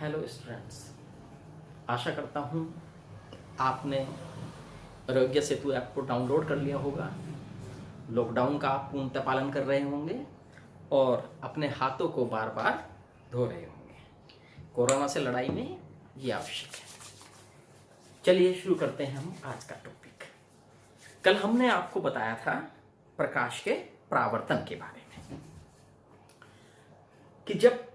Hello students, आशा करता हूँ आपने आरोग्य सेतु ऐप को डाउनलोड कर लिया होगा। लॉकडाउन का आप पूर्णतः पालन कर रहे होंगे और अपने हाथों को बार बार धो रहे होंगे। कोरोना से लड़ाई में ये आवश्यक है। चलिए शुरू करते हैं हम आज का टॉपिक। कल हमने आपको बताया था प्रकाश के परावर्तन के बारे में कि जब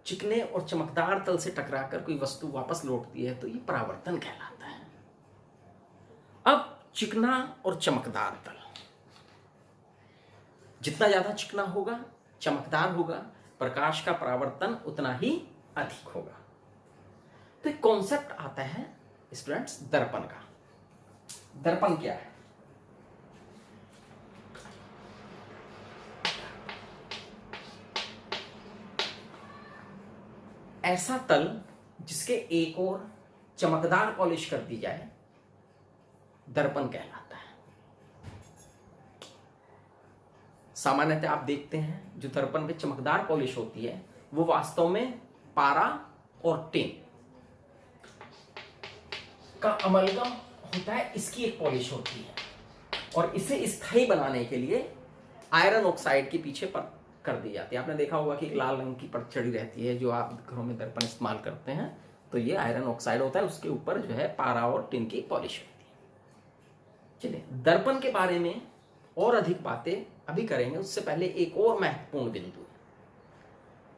चिकने और चमकदार तल से टकराकर कोई वस्तु वापस लौटती है तो ये परावर्तन कहलाता है। अब चिकना और चमकदार तल, जितना ज्यादा चिकना होगा, चमकदार होगा, प्रकाश का परावर्तन उतना ही अधिक होगा। तो एक कॉन्सेप्ट आता है स्टूडेंट्स दर्पण का। दर्पण क्या है? ऐसा तल जिसके एक ओर चमकदार पॉलिश कर दी जाए दर्पण कहलाता है। सामान्यतः आप देखते हैं जो दर्पण पे चमकदार पॉलिश होती है वो वास्तव में पारा और टिन का अमलगम होता है। इसकी एक पॉलिश होती है और इसे स्थायी बनाने के लिए आयरन ऑक्साइड के पीछे पर कर दी जाती है। आपने देखा होगा कि एक लाल रंग की परत चढ़ी रहती है जो आप घरों में दर्पण इस्तेमाल करते हैं, तो ये आयरन ऑक्साइड होता है, उसके ऊपर जो है पारा और टिन की पॉलिश होती है। चलिए दर्पण के बारे में और अधिक बातें अभी करेंगे, उससे पहले एक और महत्वपूर्ण बिंदु है।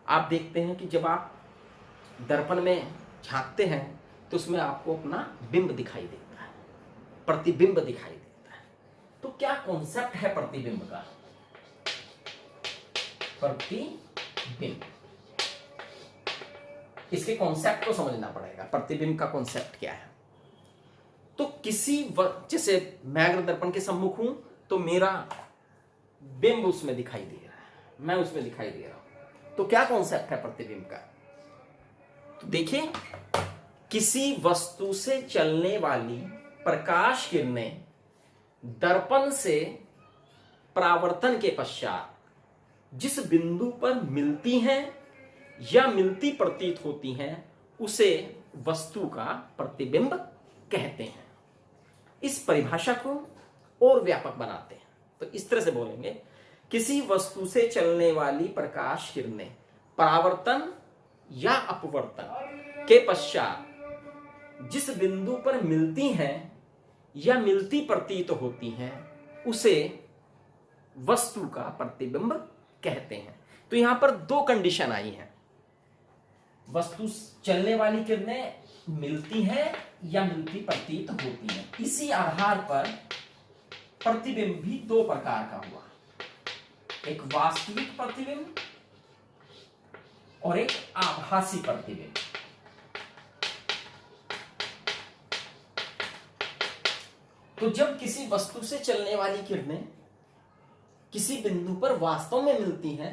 आप देखते हैं कि जब आप दर्पण में झांकते हैं तो उसमें आपको अपना बिंब दिखाई देता है, प्रतिबिंब दिखाई देता है। तो क्या कॉन्सेप्ट है प्रतिबिंब का? प्रतिबिंब, इसके कॉन्सेप्ट को समझना पड़ेगा। प्रतिबिंब का कॉन्सेप्ट क्या है? तो जैसे मैं अगर दर्पण के सम्मुख हूं तो मेरा बिंब उसमें दिखाई दे रहा है, मैं उसमें दिखाई दे रहा हूं। तो क्या कॉन्सेप्ट है प्रतिबिंब का? तो देखिए, किसी वस्तु से चलने वाली प्रकाश किरणें दर्पण से परावर्तन के पश्चात जिस बिंदु पर मिलती हैं या मिलती प्रतीत होती हैं उसे वस्तु का प्रतिबिंब कहते हैं। इस परिभाषा को और व्यापक बनाते हैं तो इस तरह से बोलेंगे, किसी वस्तु से चलने वाली प्रकाश किरणें परावर्तन या अपवर्तन के पश्चात जिस बिंदु पर मिलती हैं या मिलती प्रतीत होती हैं उसे वस्तु का प्रतिबिंब कहते हैं। तो यहां पर दो कंडीशन आई हैं, वस्तु चलने वाली किरणें मिलती हैं या मिलती प्रतीत होती हैं। इसी आधार पर प्रतिबिंब भी दो प्रकार का हुआ, एक वास्तविक प्रतिबिंब और एक आभासी प्रतिबिंब। तो जब किसी वस्तु से चलने वाली किरणें किसी बिंदु पर वास्तव में मिलती हैं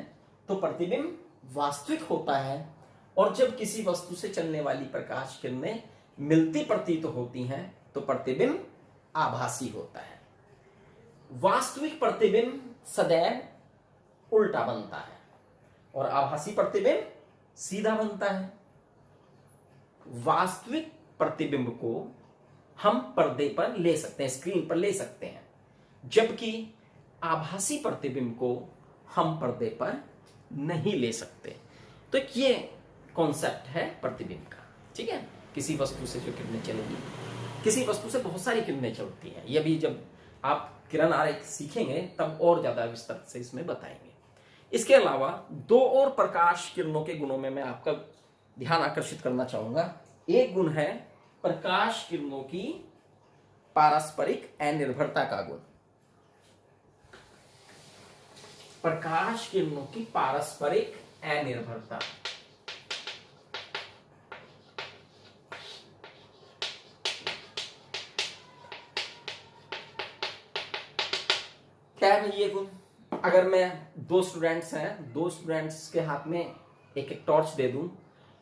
तो प्रतिबिंब वास्तविक होता है, और जब किसी वस्तु से चलने वाली प्रकाश किरणें मिलती प्रतीत होती हैं तो प्रतिबिंब आभासी होता है। वास्तविक प्रतिबिंब सदैव उल्टा बनता है और आभासी प्रतिबिंब सीधा बनता है। वास्तविक प्रतिबिंब को हम पर्दे पर ले सकते हैं, स्क्रीन पर ले सकते हैं, जबकि आभासी प्रतिबिंब को हम पर्दे पर नहीं ले सकते। तो ये कॉन्सेप्ट है प्रतिबिंब का। ठीक है, किसी वस्तु से जो किरणें चलेगी, किसी वस्तु से बहुत सारी किरणें चलती हैं, ये भी जब आप किरण आरेख सीखेंगे तब और ज्यादा विस्तार से इसमें बताएंगे। इसके अलावा दो और प्रकाश किरणों के गुणों में मैं आपका ध्यान आकर्षित करना चाहूंगा। एक गुण है प्रकाश किरणों की पारस्परिक अनिर्भरता का गुण। प्रकाश किरणों की पारस्परिक अनिर्भरता। क्या है ये गुण? अगर मैं दो स्टूडेंट्स हैं, दो स्टूडेंट्स के हाथ में एक एक टॉर्च दे दूं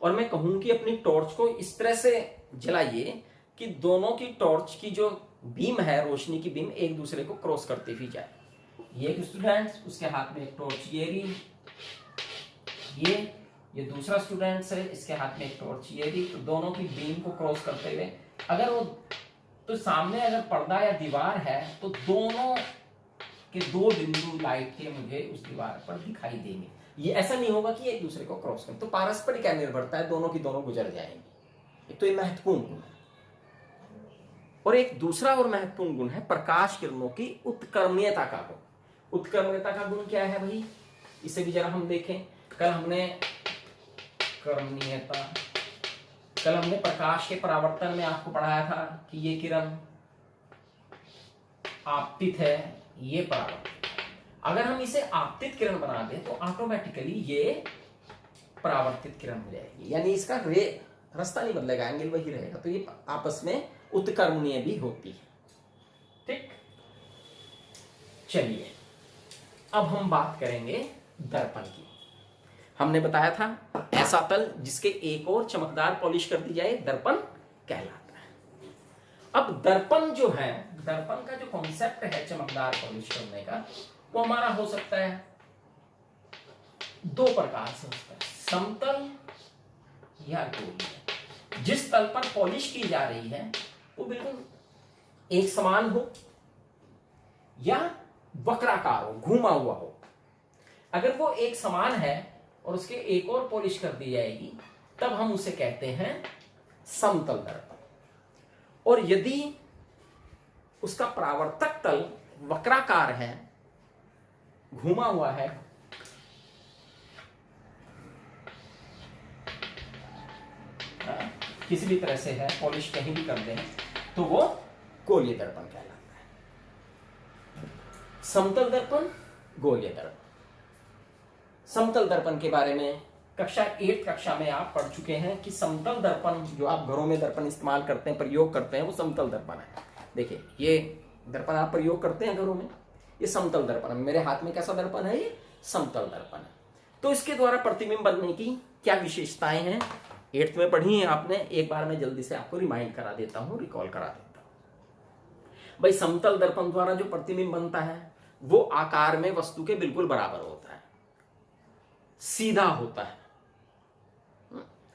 और मैं कहूं कि अपनी टॉर्च को इस तरह से जलाइए कि दोनों की टॉर्च की जो बीम है, रोशनी की बीम, एक दूसरे को क्रॉस करती हुई जाए। ये एक स्टूडेंट, उसके हाथ में एक टॉर्च ये रही, ये ये दूसरा स्टूडेंट्स है, इसके हाथ में एक टॉर्च, ये भी, तो दोनों की बीम को क्रॉस करते हुए अगर वो, तो सामने अगर पर्दा या दीवार है तो दोनों के दो बिंदु लाइट के मुझे उस दीवार पर दिखाई देंगे। ये ऐसा नहीं होगा कि एक दूसरे को क्रॉस करें, तो पारस्परिक निर्भरता है, दोनों की दोनों गुजर जाएंगी। एक तो ये महत्वपूर्ण गुण है। और एक दूसरा और महत्वपूर्ण गुण है प्रकाश किरणों की उत्कर्मणीयता का गुण। उत्कर्मणीयता का गुण क्या है भाई, इसे भी जरा हम देखें। कल हमने कर्मणीयता, कल हमने प्रकाश के परावर्तन में आपको पढ़ाया था कि ये किरण आपतित है, ये परावर्तित है। अगर हम इसे आपतित किरण बना दें तो ऑटोमेटिकली ये परावर्तित किरण हो जाएगी, यानी इसका रास्ता नहीं बदलेगा, एंगल वही रहेगा, तो ये आपस में उत्कर्मणीय भी होती है। ठीक, चलिए अब हम बात करेंगे दर्पण की। हमने बताया था ऐसा तल जिसके एक और चमकदार पॉलिश कर दी जाए दर्पण कहलाता है। अब दर्पण जो है, दर्पण का जो कॉन्सेप्ट है चमकदार पॉलिश करने का, वो हमारा हो सकता है दो प्रकार से होता है, समतल या गोलीय। जिस तल पर पॉलिश की जा रही है वो बिल्कुल एक समान हो या वक्राकार हो, घूमा हुआ हो। अगर वो एक समान है और उसके एक और पॉलिश कर दी जाएगी तब हम उसे कहते हैं समतल दर्पण। और यदि उसका परावर्तक तल वक्राकार है, घूमा हुआ है, किसी भी तरह से है, पॉलिश कहीं भी कर दें, तो वो गोलीय दर्पण कहलाता है। समतल दर्पण, गोलीय दर्पण। समतल दर्पण के बारे में कक्षा 8 कक्षा में आप पढ़ चुके हैं कि समतल दर्पण जो आप घरों में दर्पण इस्तेमाल करते हैं, प्रयोग करते हैं, वो समतल दर्पण है। देखिए ये दर्पण आप प्रयोग करते हैं घरों में, ये समतल दर्पण है। मेरे हाथ में कैसा दर्पण है, ये समतल दर्पण है। तो इसके द्वारा प्रतिबिंब बनने की क्या विशेषताएं हैं, 8th में पढ़ी है आपने, एक बार मैं जल्दी से आपको रिमाइंड करा देता हूं, रिकॉल करा देता हूं। भाई समतल दर्पण द्वारा जो प्रतिबिंब बनता है वो आकार में वस्तु के बिल्कुल बराबर होता है, सीधा होता है।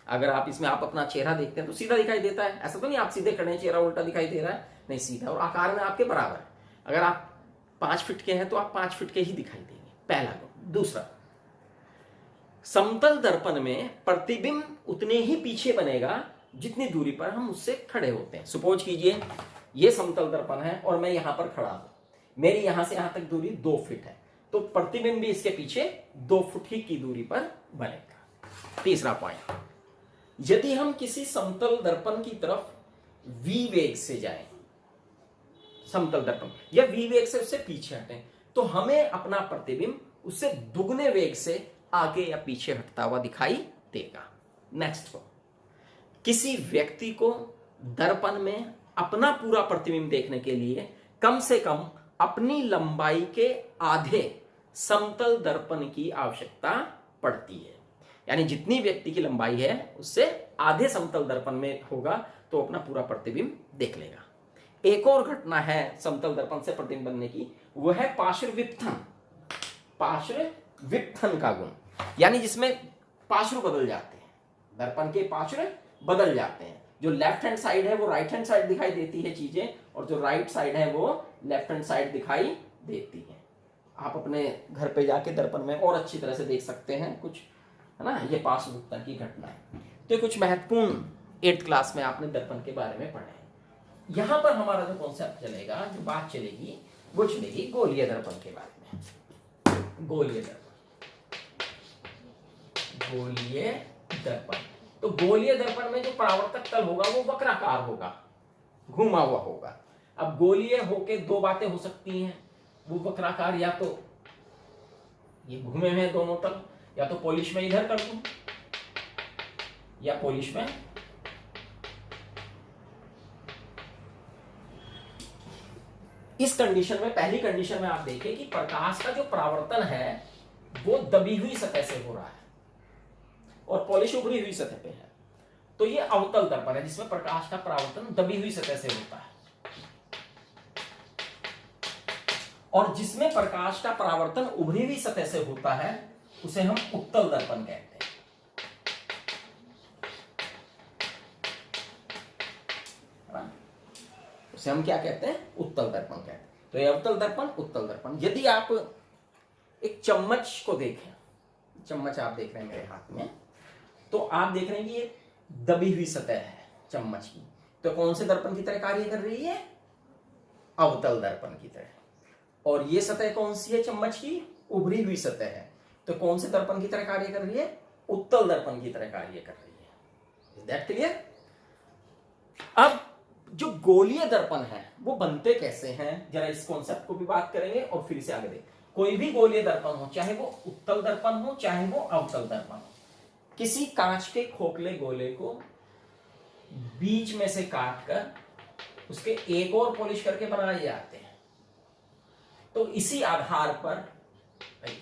अगर आप इसमें आप अपना चेहरा देखते हैं तो सीधा दिखाई देता है, ऐसा तो नहीं आप सीधे खड़े हैं चेहरा उल्टा दिखाई दे रहा है, नहीं, सीधा, और आकार में आपके बराबर है। अगर आप 5 फीट के हैं तो आप 5 फीट के ही दिखाई देंगे, पहला गुण। दूसरा, समतल दर्पण में प्रतिबिंब उतने ही पीछे बनेगा जितनी दूरी पर हम उससे खड़े होते हैं। सपोज कीजिए ये समतल दर्पण है और मैं यहां पर खड़ा हूं, मेरी यहां से यहां तक दूरी 2 फीट है, तो प्रतिबिंब भी इसके पीछे 2 फुट ही की दूरी पर बनेगा। तीसरा पॉइंट, यदि हम किसी समतल दर्पण की तरफ v वेग से जाएं, समतल दर्पण या v वेग से उससे पीछे हटें, तो हमें अपना प्रतिबिंब उससे दुगने वेग से आगे या पीछे हटता हुआ दिखाई देगा। नेक्स्ट, किसी व्यक्ति को दर्पण में अपना पूरा प्रतिबिंब देखने के लिए कम से कम अपनी लंबाई के आधे समतल दर्पण की आवश्यकता पड़ती है। यानी जितनी व्यक्ति की लंबाई है उससे आधे समतल दर्पण में होगा तो अपना पूरा प्रतिबिंब देख लेगा। एक और घटना है समतल दर्पण से प्रतिबिंब बनने की, वह है पार्श्व विपथन। पार्श्व विपथन का गुण, यानी जिसमें पार्श्व बदल जाते हैं, दर्पण के पार्श्व बदल जाते हैं। जो लेफ्ट हैंड साइड है वो राइट हैंड साइड दिखाई देती है चीजें, और जो राइट साइड है वो लेफ्ट हैंड साइड दिखाई देती है। आप अपने घर पे जाके दर्पण में और अच्छी तरह से देख सकते हैं कुछ, है ना, ये पार्श्व विपथन की घटना है। तो कुछ महत्वपूर्ण 8th क्लास में आपने दर्पण के बारे में पढ़े हैं। यहां पर हमारा जो कॉन्सेप्ट चलेगा, जो बात चलेगी, वो चलेगी गोलीय दर्पण के बारे में। गोलीय दर्पण, गोलीय दर्पण, तो गोलीय दर्पण में जो परावर्तक तल होगा वो वक्राकार होगा, घुमा हुआ होगा। अब गोलीय होके दो बातें हो सकती हैं, वो वक्राकार या तो ये घूमे हुए दोनों तल, या तो पॉलिश में इधर कर दूं या पॉलिश में इस कंडीशन में, पहली कंडीशन में आप देखें कि प्रकाश का जो परावर्तन है वो दबी हुई सतह से हो रहा है और पॉलिश उभरी हुई सतह पे है, तो ये अवतल दर्पण है जिसमें प्रकाश का परावर्तन दबी हुई सतह से होता है। और जिसमें प्रकाश का परावर्तन उभरी हुई सतह से होता है उसे हम उत्तल दर्पण कहते हैं। उसे हम क्या कहते हैं, उत्तल दर्पण कहते हैं। तो ये अवतल दर्पण, उत्तल दर्पण। यदि आप एक चम्मच को देखें, चम्मच आप देख रहे हैं मेरे हाथ में, तो आप देख रहे हैं कि ये दबी हुई सतह है चम्मच की, तो कौन से दर्पण की तरह कार्य कर रही है, अवतल दर्पण की तरह। और ये सतह कौन सी है चम्मच की, उभरी हुई सतह है, तो कौन से दर्पण की तरह कार्य कर रही है, उत्तल दर्पण की तरह कार्य कर रही है। Is that clear? अब जो गोलीय दर्पण है वो बनते कैसे हैं, जरा इस कॉन्सेप्ट को भी बात करेंगे और फिर से आगे देखें। कोई भी गोलीय दर्पण हो, चाहे वो उत्तल दर्पण हो चाहे वो अवतल दर्पण हो, किसी कांच के खोखले गोले को बीच में से काट कर उसके एक और पॉलिश करके बनाए जाते हैं। तो इसी आधार पर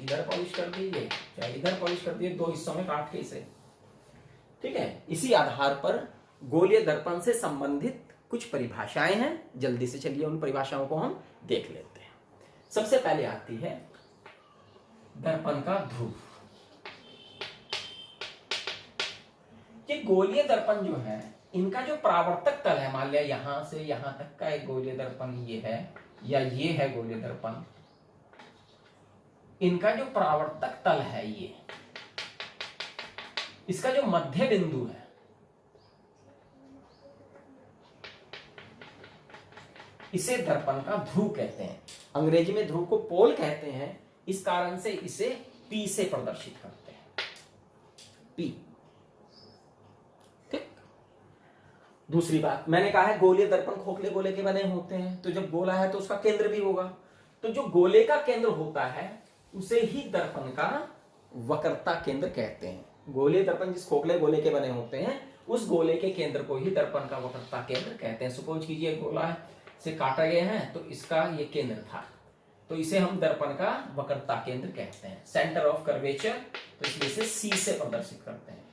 इधर पॉलिश कर दीजिए चाहे इधर पॉलिश कर दीजिए, दो हिस्सों में काट के इसे, ठीक है। इसी आधार पर गोलीय दर्पण से संबंधित कुछ परिभाषाएं हैं, जल्दी से चलिए उन परिभाषाओं को हम देख लेते हैं। सबसे पहले आती है दर्पण का ध्रुव। ये गोलीय दर्पण जो है, इनका जो परावर्तक तल है, मान लिया यहां से यहां तक का एक गोलीय दर्पण ये है, या ये है गोलीय दर्पण, इनका जो परावर्तक तल है ये, इसका जो मध्य बिंदु है, इसे दर्पण का ध्रुव कहते हैं। अंग्रेजी में ध्रुव को पोल कहते हैं, इस कारण से इसे P से प्रदर्शित करते हैं, P। ठीक। दूसरी बात, मैंने कहा है गोलीय दर्पण खोखले गोले के बने होते हैं, तो जब गोला है तो उसका केंद्र भी होगा, तो जो गोले का केंद्र होता है उसे ही दर्पण का वक्रता केंद्र कहते हैं। गोलीय दर्पण जिस खोखले गोले के बने होते हैं, उस गोले के केंद्र को ही दर्पण का वक्रता केंद्र कहते हैं। सपोज कीजिए गोला से काटा गया है, तो इसका ये केंद्र था, तो इसे हम दर्पण का वक्रता केंद्र कहते हैं, सेंटर ऑफ कर्वेचर, तो इसलिए इसे C से प्रदर्शित करते हैं।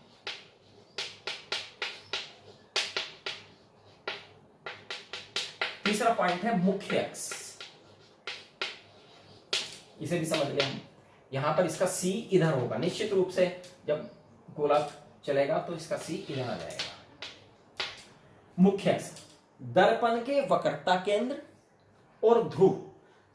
तीसरा पॉइंट है मुख्य अक्ष। इसे भी समझ लिया हम, यहां पर इसका C इधर होगा, निश्चित रूप से जब गोला चलेगा तो इसका C इधर आ जाएगा। मुख्य अक्ष दर्पण के वक्रता केंद्र और ध्रुव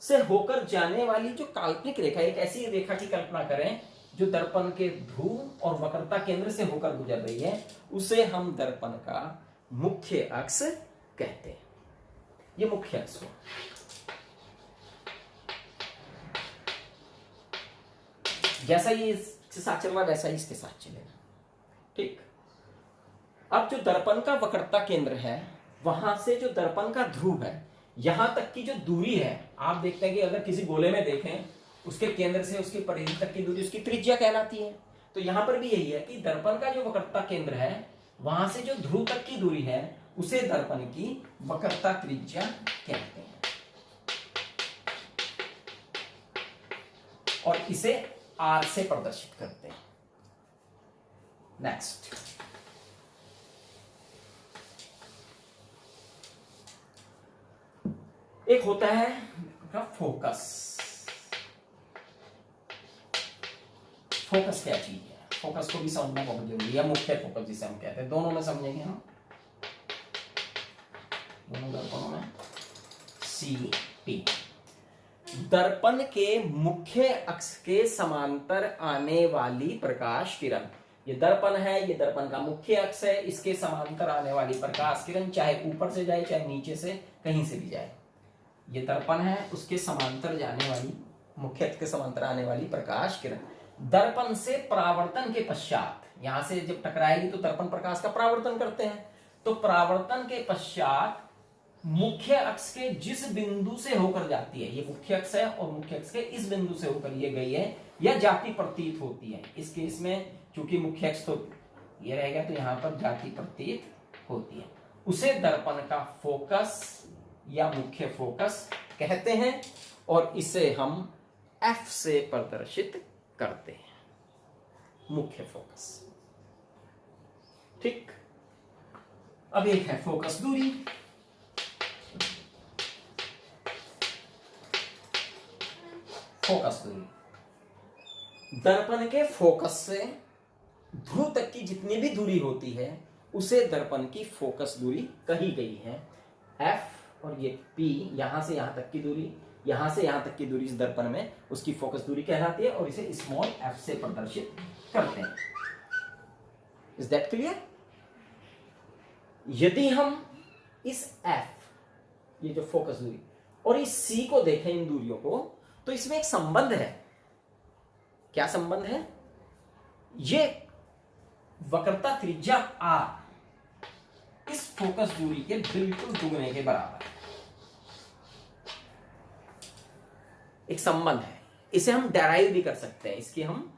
से होकर जाने वाली जो काल्पनिक रेखा, एक ऐसी रेखा की कल्पना करें जो दर्पण के ध्रुव और वक्रता केंद्र से होकर गुजर रही है, उसे हम दर्पण का मुख्य अक्ष कहते हैं। ये मुख्य अक्ष हो। जैसा ये इसके साथ चल रहा वैसा ही इसके साथ चलेगा, ठीक। अब जो दर्पण का वक्रता केंद्र है, वहां से जो दर्पण का ध्रुव है, यहां तक की जो दूरी है, आप देखते हैं कि अगर किसी गोले में देखें, उसके केंद्र से उसकी परिधि तक की दूरी उसकी त्रिज्या कहलाती है। तो यहां पर भी यही है कि दर्पण का जो वक्रता केंद्र है, वहां से जो ध्रुव तक की दूरी है, उसे दर्पण की वक्रता त्रिज्या कहते हैं, और इसे R से प्रदर्शित करते हैं। नेक्स्ट, एक होता है फोकस। फोकस क्या चीज है, फोकस को भी समझना बहुत जरूरी है, मुख्य फोकस जिसे हम कहते हैं। दोनों में समझेंगे हम, दोनों दर्पणों में। CP दर्पण के मुख्य अक्ष के समांतर आने वाली प्रकाश किरण। ये दर्पण है, ये दर्पण का मुख्य अक्ष है, इसके समांतर आने वाली प्रकाश किरण चाहे ऊपर से जाए चाहे नीचे से, कहीं से भी जाए, ये दर्पण है, उसके समांतर जाने वाली, मुख्य अक्ष के समांतर आने वाली प्रकाश किरण दर्पण से परावर्तन के पश्चात, यहां से जब टकराएगी तो दर्पण प्रकाश का परावर्तन करते हैं, तो परावर्तन के पश्चात मुख्य अक्ष के जिस बिंदु से होकर जाती है, ये मुख्य अक्ष है और मुख्य अक्ष के इस बिंदु से होकर ये गई है, या जाति प्रतीत होती है। इस केस में चूंकि मुख्य अक्ष तो ये रहेगा, तो यहां पर जाति प्रतीत होती है, उसे दर्पण का फोकस या मुख्य फोकस कहते हैं, और इसे हम F से प्रदर्शित करते हैं, मुख्य फोकस। ठीक। अब एक है फोकस दूरी। फोकस दूरी दर्पण के फोकस से ध्रुव तक की जितनी भी दूरी होती है, उसे दर्पण की फोकस दूरी कही गई है, F और ये P यहां से यहां तक की दूरी, यहां से यहां तक की दूरी इस दर्पण में उसकी फोकस दूरी कहलाती है और इसे स्मॉल f से प्रदर्शित करते हैं। Is that clear? यदि हम इस f, ये जो फोकस दूरी, और इस C को देखें, इन दूरियों को, तो इसमें एक संबंध है। क्या संबंध है? ये वक्रता त्रिज्या r इस फोकस दूरी के बिल्कुल दुगने के बराबर है। एक संबंध है, इसे हम डेराइव भी कर सकते हैं, इसकी हम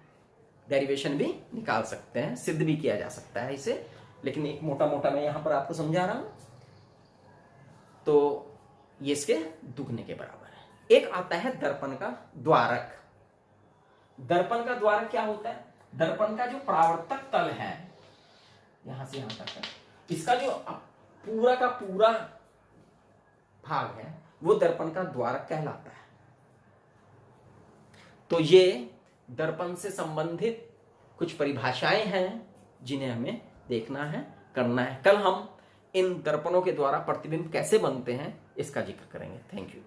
डेरिवेशन भी निकाल सकते हैं, सिद्ध भी किया जा सकता है इसे, लेकिन एक मोटा मोटा मैं यहां पर आपको समझा रहा हूं। तो ये इसके दुगने के बराबर है। एक आता है दर्पण का द्वारक। दर्पण का द्वारक क्या होता है? दर्पण का जो परावर्तक तल है, यहां से यहां तक है, इसका जो पूरा का पूरा भाग है वो दर्पण का द्वारक कहलाता है। तो ये दर्पण से संबंधित कुछ परिभाषाएं हैं जिन्हें हमें देखना है, करना है। कल हम इन दर्पणों के द्वारा प्रतिबिंब कैसे बनते हैं इसका जिक्र करेंगे। Thank you.